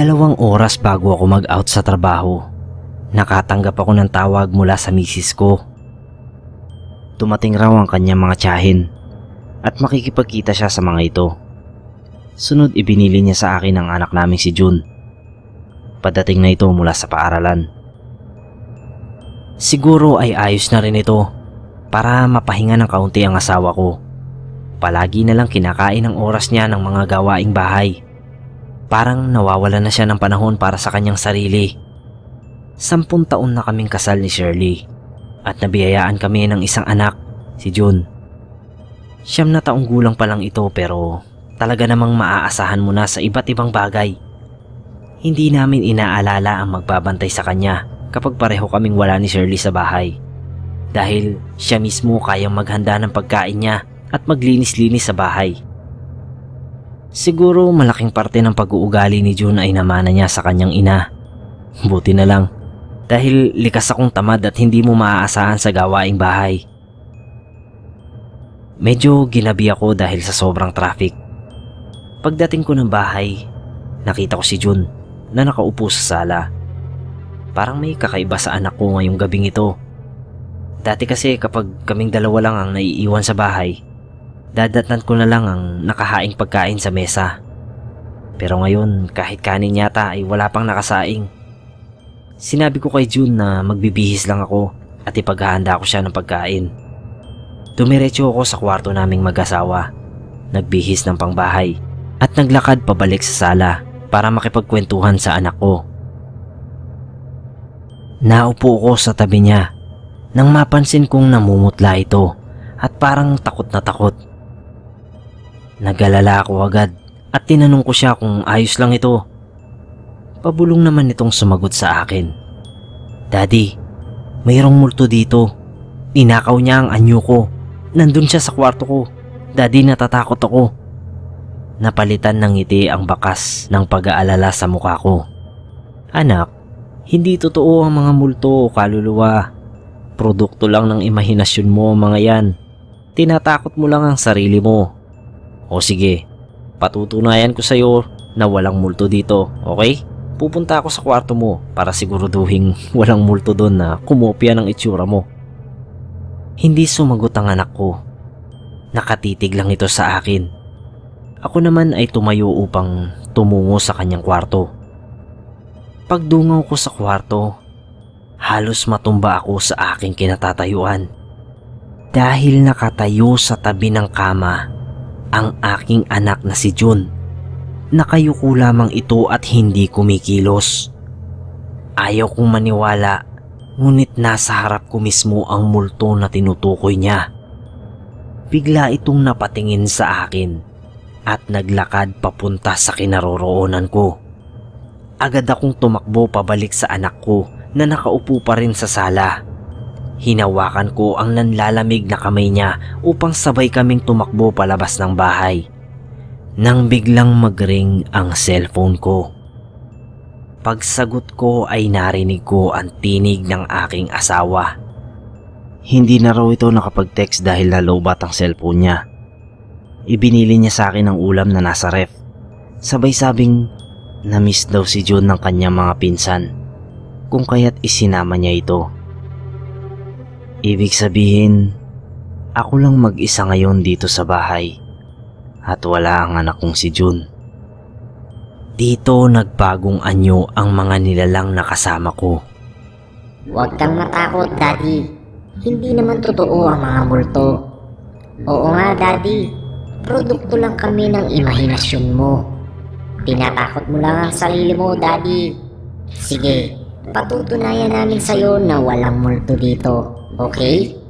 2 oras bago ako mag-out sa trabaho, nakatanggap ako ng tawag mula sa misis ko. Dumating raw ang kanyang mga tiyahin at makikipagkita siya sa mga ito. Sunod ibinili niya sa akin ang anak naming si June. Padating na ito mula sa paaralan. Siguro ay ayos na rin ito para mapahinga ng kaunti ang asawa ko. Palagi na lang kinakain ang oras niya ng mga gawaing bahay. Parang nawawala na siya ng panahon para sa kanyang sarili. 10 taon na kaming kasal ni Shirley at nabiyayaan kami ng isang anak, si June. 9 na taong gulang pa lang ito pero talaga namang maaasahan mo na sa iba't ibang bagay. Hindi namin inaalala ang magbabantay sa kanya kapag pareho kaming wala ni Shirley sa bahay. Dahil siya mismo kayang maghanda ng pagkain niya at maglinis-linis sa bahay. Siguro malaking parte ng pag-uugali ni June ay namana niya sa kanyang ina. Buti na lang dahil likas akong tamad at hindi mo maaasahan sa gawaing bahay. Medyo ginabi ako dahil sa sobrang traffic. Pagdating ko ng bahay, nakita ko si June na nakaupo sa sala. Parang may kakaiba sa anak ko ngayong gabing ito. Dati kasi kapag kaming dalawa lang ang naiiwan sa bahay, dadatnan ko na lang ang nakahaing pagkain sa mesa. Pero ngayon kahit kanin yata ay wala pang nakasaing. Sinabi ko kay June na magbibihis lang ako at ipaghahanda ko siya ng pagkain. Dumiretso ako sa kwarto naming mag-asawa, nagbihis ng pangbahay at naglakad pabalik sa sala para makipagkwentuhan sa anak ko. Naupo ko sa tabi niya nang mapansin kong namumutla ito at parang takot na takot. Nag-alala ako agad at tinanong ko siya kung ayos lang ito. Pabulong naman itong sumagot sa akin. Daddy, mayroong multo dito. Ninakaw niya ang anyo ko. Nandun siya sa kwarto ko. Daddy, natatakot ako. Napalitan ng ngiti ang bakas ng pag-aalala sa mukha ko. Anak, hindi totoo ang mga multo o kaluluwa. Produkto lang ng imahinasyon mo ang mga yan. Tinatakot mo lang ang sarili mo. O sige, patutunayan ko sa'yo na walang multo dito, okay? Pupunta ako sa kwarto mo para siguraduhin walang multo doon na kumopya ng itsura mo. Hindi sumagot ang anak ko. Nakatitig lang ito sa akin. Ako naman ay tumayo upang tumungo sa kanyang kwarto. Pagdungaw ko sa kwarto, halos matumba ako sa aking kinatatayuan. Dahil nakatayo sa tabi ng kama ang aking anak na si June. Nakayuko lamang ito at hindi kumikilos. Ayaw kong maniwala, ngunit nasa harap ko mismo ang multo na tinutukoy niya. Bigla itong napatingin sa akin at naglakad papunta sa kinaroroonan ko. Agad akong tumakbo pabalik sa anak ko na nakaupo pa rin sa sala. Hinawakan ko ang nanlalamig na kamay niya upang sabay kaming tumakbo palabas ng bahay. Nang biglang mag-ring ang cellphone ko. Pagsagot ko ay narinig ko ang tinig ng aking asawa. Hindi na raw ito nakapag-text dahil nalobat ang cellphone niya. Ibinili niya sa akin ang ulam na nasa ref. Sabay sabing na-miss daw si June ng kanyang mga pinsan, kung kaya't isinama niya ito. Ibig sabihin, ako lang mag-isa ngayon dito sa bahay at wala ang anak kong si June. Dito nagbagong anyo ang mga nilalang na kasama ko. Huwag kang matakot, Daddy. Hindi naman totoo ang mga multo. Oo nga, Daddy. Produkto lang kami ng imahinasyon mo. Tinatakot mo lang ang sarili mo, Daddy. Sige, patutunayan namin sa'yo na walang multo dito. Okay?